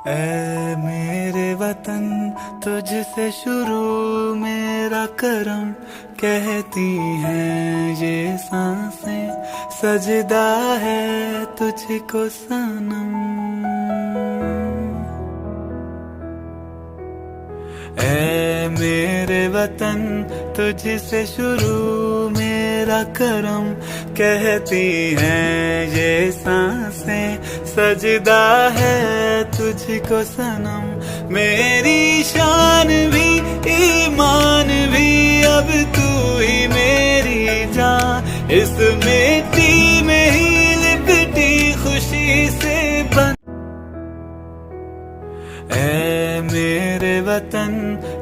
ऐ मेरे वतन तुझसे शुरू मेरा करम, कहती हैं ये सांसें सजदा है तुझको सनम। ऐ मेरे वतन तुझसे शुरू मेरा करम, कहती हैं ये सांसें सजदा है तुझको सनम। मेरी शान भी ईमान भी अब तू ही मेरी जान, इस मिट्टी में ही लिपटी खुशी से बन। ऐ मेरे वतन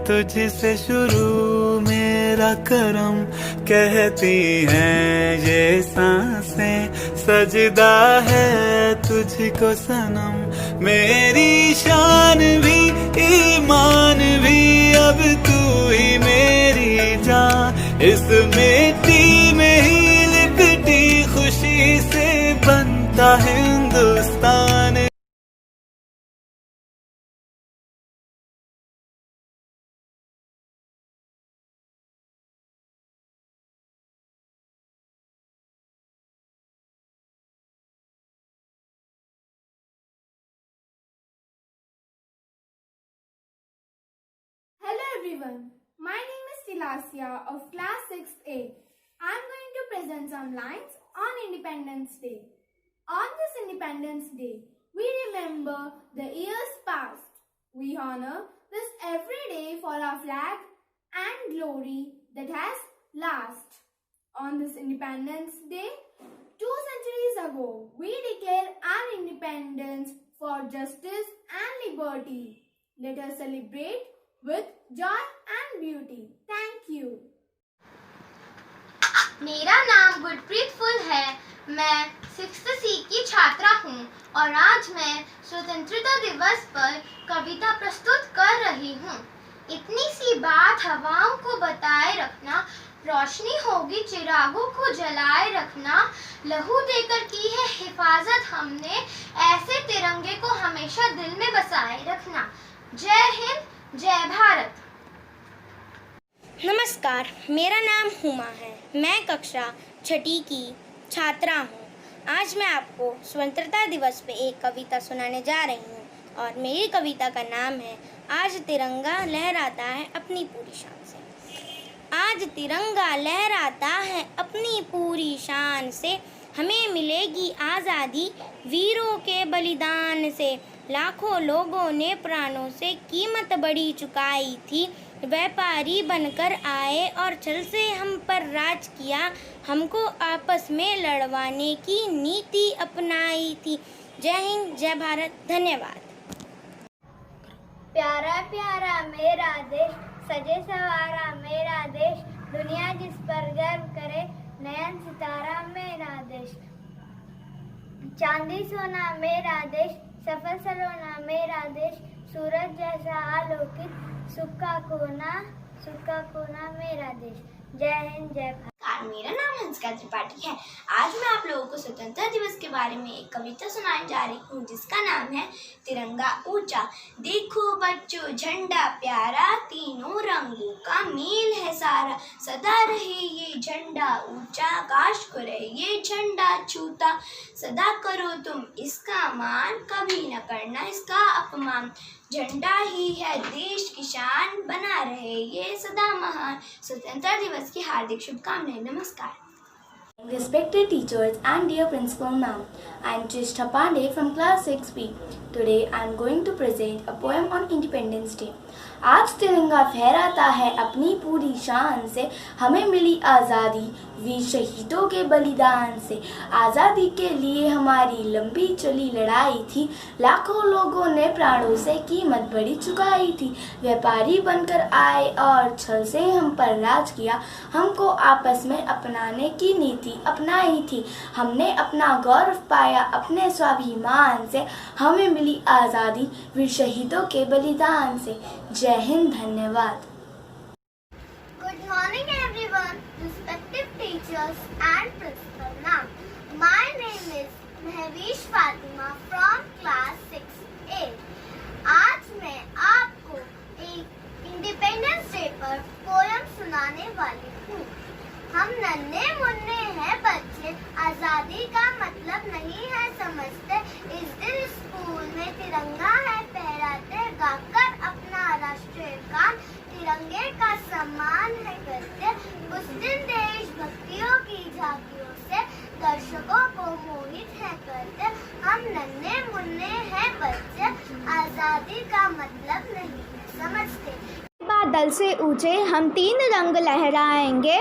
तुझसे शुरू मेरा करम, कहती हैं ये सांसें सजदा है तुझको सनम। मेरी शान भी ईमान भी अब तू ही मेरी जान, इस मिट्टी में ही लिपटी खुशी से बनता Hindustan. Hello everyone, my name is Tilasia of class 6A. I am going to present some lines on Independence Day. On this Independence Day, we remember the years past. We honor this every day for our flag and glory that has last. On this Independence Day, 2 centuries ago, we declare our independence for justice and liberty. Let us celebrate with joy and beauty. Thank you. मेरा नाम Gurpreet full है। मैं 6th C की छात्रा हूँ और आज मैं स्वतंत्रता दिवस पर कविता प्रस्तुत कर रही हूँ। इतनी सी बात हवाओं को बताए रखना, रोशनी होगी चिरागों को जलाए रखना। लहू देकर की है हिफाजत हमने, ऐसे तिरंगे को हमेशा दिल में बसाए रखना। जय हिंद, जय भारत। नमस्कार, मेरा नाम हुमा है। मैं कक्षा 6ठी की छात्रा हूँ। आज मैं आपको स्वतंत्रता दिवस पे एक कविता सुनाने जा रही हूँ और मेरी कविता का नाम है आज तिरंगा लहराता है अपनी पूरी शान से। आज तिरंगा लहराता है अपनी पूरी शान से, हमें मिलेगी आज़ादी वीरों के बलिदान से। लाखों लोगों ने प्राणों से कीमत बड़ी चुकाई थी, व्यापारी बनकर आए और छल से हम पर राज किया। हमको आपस में लड़वाने की नीति अपनाई थी। जय हिंद, जय भारत, धन्यवाद। प्यारा प्यारा मेरा देश, सजे सवारा मेरा देश, दुनिया जिस पर गर्व करे, नयन सितारा मेरा देश। चांदी सोना मेरा देश, सफल सलोना मेरा देश, सूरज जैसा आलोकित, सुख का कोना मेरा देश। जय हिंद, जय भारत। मेरा नाम हंसिका त्रिपाठी है। आज मैं आप लोगों को स्वतंत्रता दिवस के बारे में एक कविता सुनाने जा रही हूँ जिसका नाम है तिरंगा ऊंचा। देखो बच्चों झंडा प्यारा, तीनों रंगों का मेल है सारा। सदा रहे ये झंडा ऊंचा, काश को रहे ये झंडा छूता। सदा करो तुम इसका मान, कभी न करना इसका अपमान। झंडा ही है देश की शान, बना रहे ये सदा महान। स्वतंत्रता दिवस की हार्दिक शुभकामनाएं। नमस्कार। Respected teachers and dear principal ma'am, I am Chishtha Pandey from class 6B. Today I am going to present a poem on Independence Day. आज तिरंगा फहराता है अपनी पूरी शान से, हमें मिली आज़ादी वीर शहीदों के बलिदान से। आज़ादी के लिए हमारी लंबी चली लड़ाई थी, लाखों लोगों ने प्राणों से कीमत बड़ी चुकाई थी। व्यापारी बनकर आए और छल से हम पर राज किया, हमको आपस में अपनाने की नीति अपनाई थी। हमने अपना गौरव पाया अपने स्वाभिमान से, हमें मिली आज़ादी वीर शहीदों के बलिदान से। जय हिंद, धन्यवाद। Good morning everyone, respected teachers and principal ma'am. My name is Mahvish Fatima from class 6A. का मतलब नहीं समझते। बादल से ऊंचे हम 3 रंग लहराएंगे,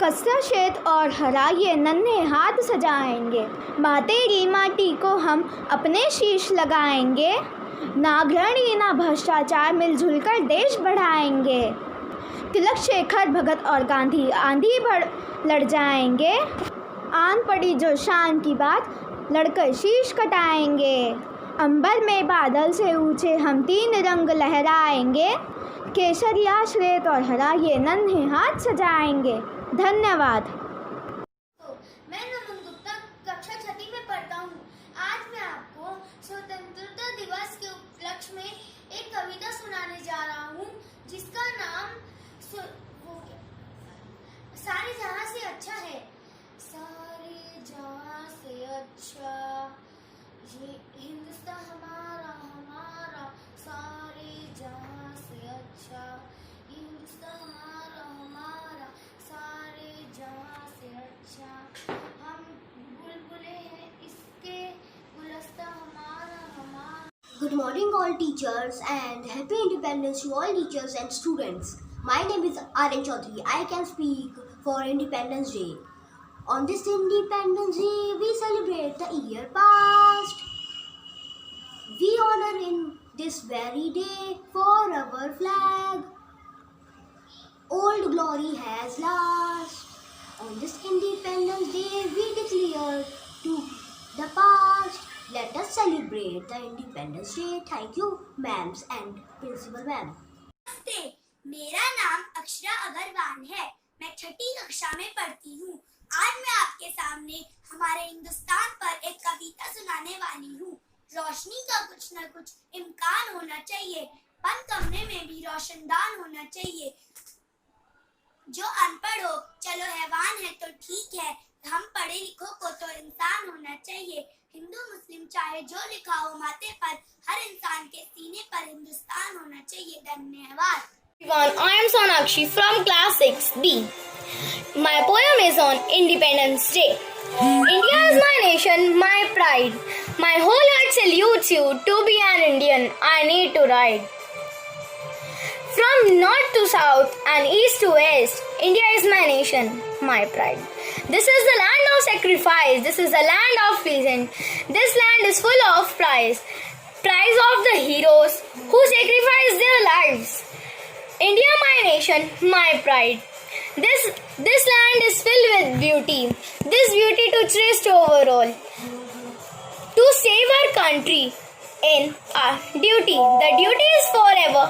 कस्सा श्वेत और हरा ये नन्हे हाथ सजाएंगे। माँ तेरी माटी को हम अपने शीश लगाएंगे, ना घृणी ना भ्रष्टाचार मिलजुल कर देश बढ़ाएंगे। तिलक शेखर भगत और गांधी आंधी भर लड़ जाएंगे, आन पड़ी जो शान की बात लड़कर शीश कटाएंगे। अंबर में बादल से ऊंचे हम 3 रंग लहराएंगे, केसरिया श्वेत और हरा ये नन्हे हाथ सजाएंगे। धन्यवाद। मैं नमन गुप्ता कक्षा 6 में पढ़ता हूँ। आज मैं आपको स्वतंत्रता दिवस के उपलक्ष्य में एक कविता सुनाने जा रहा हूँ, जिसका नाम सारे जहां से अच्छा है। सारे जहां से अच्छा ये हिंदुस्तान हमारा हमारा, सारे जहां से अच्छा ये हिंदुस्तान हमारा हमारा, सारे जहां से अच्छा हम बुलबुलें हैं इसके, गुलस्ता हमारा हमारा। Good morning all teachers and happy independence to all teachers and students. My name is Aryan Chaudhary. I can speak for Independence Day. On this Independence Day, we celebrate the year past. We honor in this very day for our flag. Old glory has lost. On this Independence Day, we declare to the past. Let us celebrate the Independence Day. Thank you, ma'ams and principal ma'am. नमस्ते, मेरा नाम अक्षरा अग्रवाल है। मैं 6ठी कक्षा में पढ़ती हूँ। आज मैं आपके सामने हमारे हिंदुस्तान पर एक कविता सुनाने वाली हूँ। रोशनी का कुछ न कुछ इम्कान होना चाहिए, बंद कमरे में भी रोशनदान होना चाहिए। जो अनपढ़ हो चलो हैवान है तो ठीक है, हम पढ़े लिखों को तो इंसान होना चाहिए। हिंदू मुस्लिम चाहे जो लिखा हो माथे पर, हर इंसान के सीने पर हिंदुस्तान होना चाहिए। धन्यवाद। I am Sonakshi from class 6B. My poem is on Independence Day. India is my nation, my pride. My whole heart salutes you. To be an Indian, I need to ride. From north to south and east to west, India is my nation, my pride. This is the land of sacrifice. This is the land of peasant. This land is full of prize of the heroes who sacrificed their lives. India, my nation, my pride. This land is filled with beauty. This beauty to cherish overall. To save our country in our duty. The duty is forever.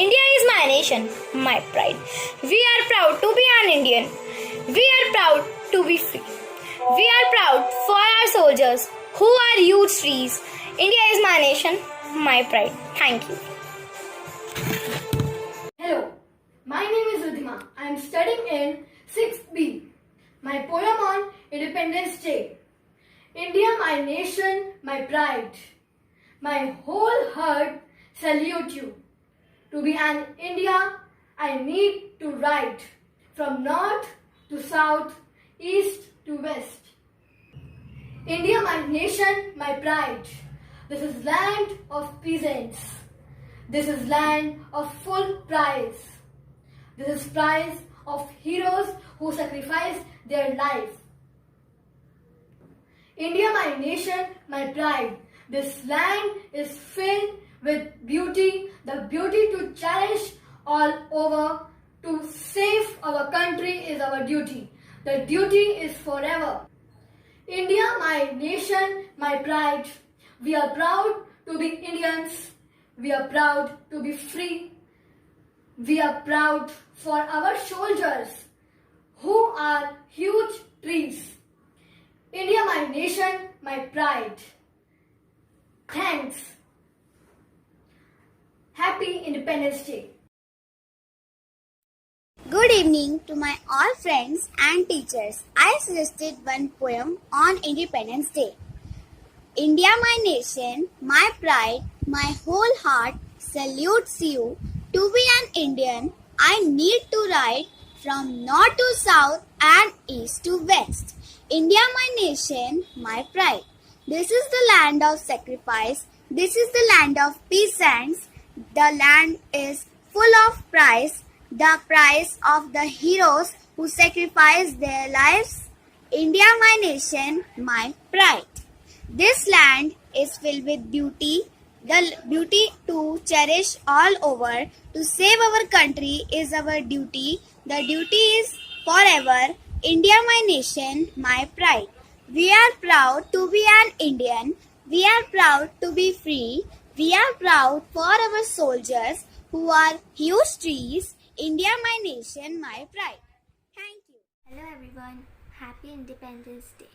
India is my nation, my pride. We are proud to be an Indian. We are proud to be free. We are proud for our soldiers who are huge trees. India is my nation, my pride. Thank you. Hello, my name is Ridhima. I am studying in 6B. My poem on Independence Day. India, my nation, my pride. My whole heart salute you. To be an India, I need to ride from north to south, east to west. India, my nation, my pride. This is land of peasants. This is land of full prize. This is prize of heroes who sacrificed their life. India, my nation, my pride. This land is filled with beauty, the beauty to cherish all over. To save our country is our duty. The duty is forever. India, my nation, my pride. We are proud to be Indians. We are proud to be free. We are proud for our soldiers who are huge trees. India, my nation, my pride. Thanks. Happy Independence Day. Good evening to my all friends and teachers. I suggested one poem on Independence Day. India, my nation, my pride, my whole heart salutes you. To be an Indian, I need to ride from north to south and east to west. India, my nation, my pride. This is the land of sacrifice. This is the land of peasants. The land is full of price, the price of the heroes who sacrificed their lives. India, my nation, my pride. This land is filled with beauty, the beauty to cherish all over. To save our country is our duty. The duty is forever. India, my nation, my pride. We are proud to be an Indian. We are proud to be free. We are proud for our soldiers who are huge trees. India, my nation, my pride. Thank you. Hello everyone, happy Independence Day.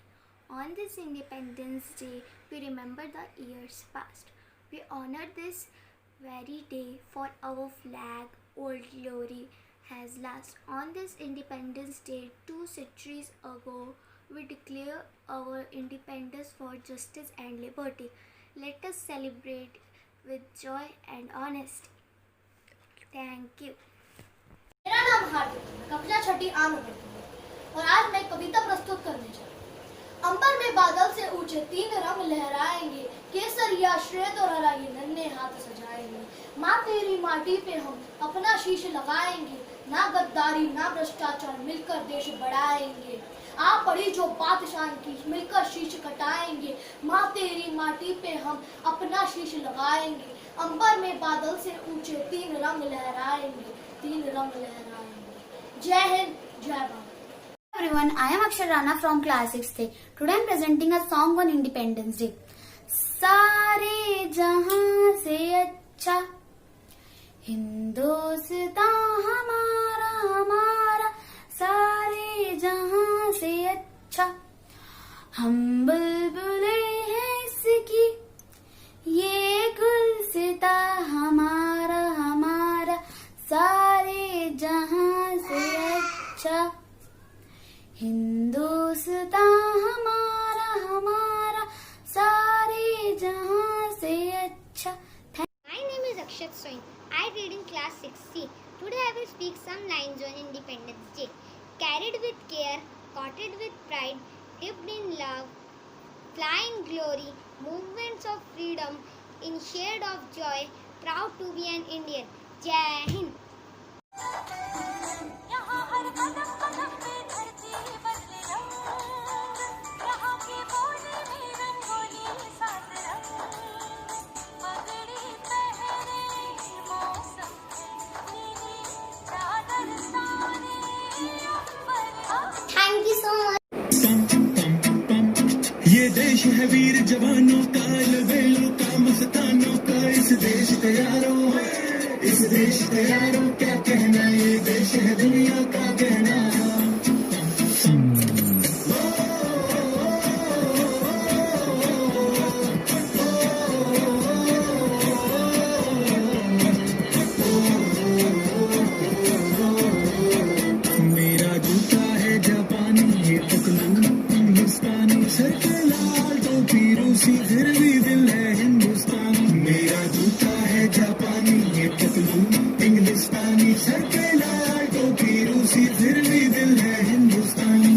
On this Independence Day, we remember the years past. We honor this very day for our flag, old glory has last. On this Independence Day, 2 centuries ago, we declare our independence for justice and liberty. Let us celebrate with joy and honesty. Thank you. मेरा नाम हार्दिक है, मैं कक्षा छठी आ में पढ़ती हूँ और आज मैं कविता प्रस्तुत करने जा रही हूँ। अंबर में बादल से ऊंचे 3 रंग लहराएंगे, केसरिया श्वेत और हरा ये नन्हे हाथ सजाएंगे। माँ तेरी माटी पे हम अपना शीश लगाएंगे, ना गद्दारी ना भ्रष्टाचार, मिलकर देश बढ़ाएंगे। आप पढ़ी जो बात शान की, मिलकर शीश कटाएंगे। माँ तेरी माटी पे हम अपना शीश लगाएंगे, अंबर में बादल से ऊंचे 3 रंग लहराएंगे, 3 रंग लहराएंगे। जय हिंद, जय Bharat. Everyone, I am Akshar Rana from class 6th. Today I am presenting a song on Independence Day. सारे जहां से अच्छा हिंदुस्तान हमारा हमारा, सारे जहां से अच्छा हम बुलबुले हैं इसकी, ये गुलसिता हमारा हमारा, सारे जहां से अच्छा हिंदुस्तान हमारा हमारा, सारे जहां से अच्छा। My name is Akshat Soin. I read in class 6C. Today I will speak some lines on Independence Day. Carried with care, coated with pride, dipped in love, fly in glory, movements of freedom, in shade of joy, proud to be an Indian. Jai Hind. Thank you so much. ये देश है वीर जवानों का, लबेलों का, मस्तानों का। इस देश का यारों, इस देश का यारों क्या कहना, ये देश है दुनिया का कहना। मेरा जूता है जापानी, ये पतलून हिंदुस्तानी, सर पे लाल टोपी रूसी, फिर भी दिल है हिंदुस्तानी। मेरा जूता है जापानी, ये पतलून इंग्लिस्तानी, सर पे लाल टोपी रूसी, फिर भी दिल है हिंदुस्तानी।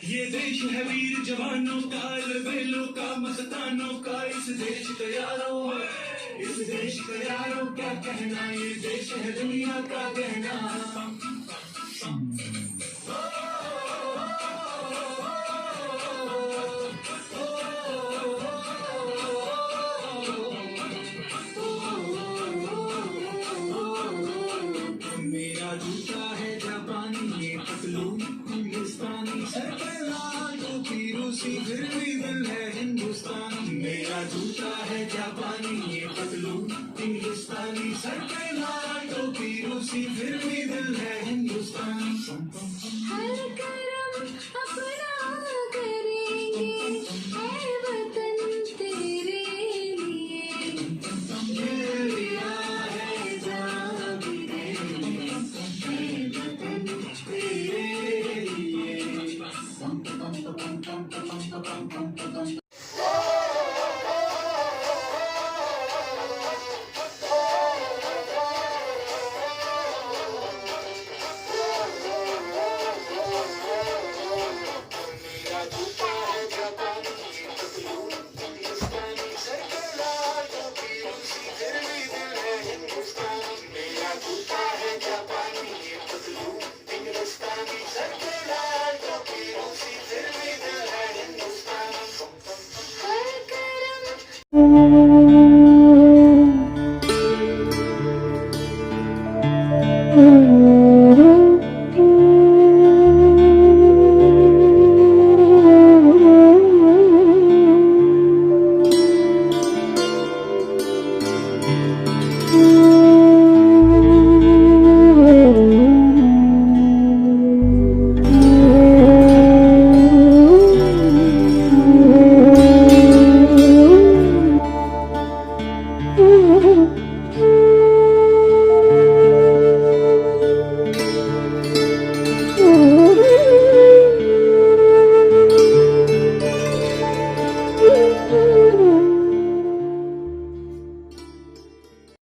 ये देश है वीर जवानों का, बेलों का, मस्तानों का, इस देश का यारों, इस देश का यारों क्या कहना, ये देश है दुनिया का कहना। मेरा जूता है जापानी, ये पतलून हिंदुस्तानी, सर पे लाल टोपी रूसी, फिर भी दिल है हिंदुस्तानी। मेरा जूता है जापानी, ये पतलून हिंदुस्तानी, सर पे लाल टोपी रूसी, फिर भी दिल है हिंदुस्तानी।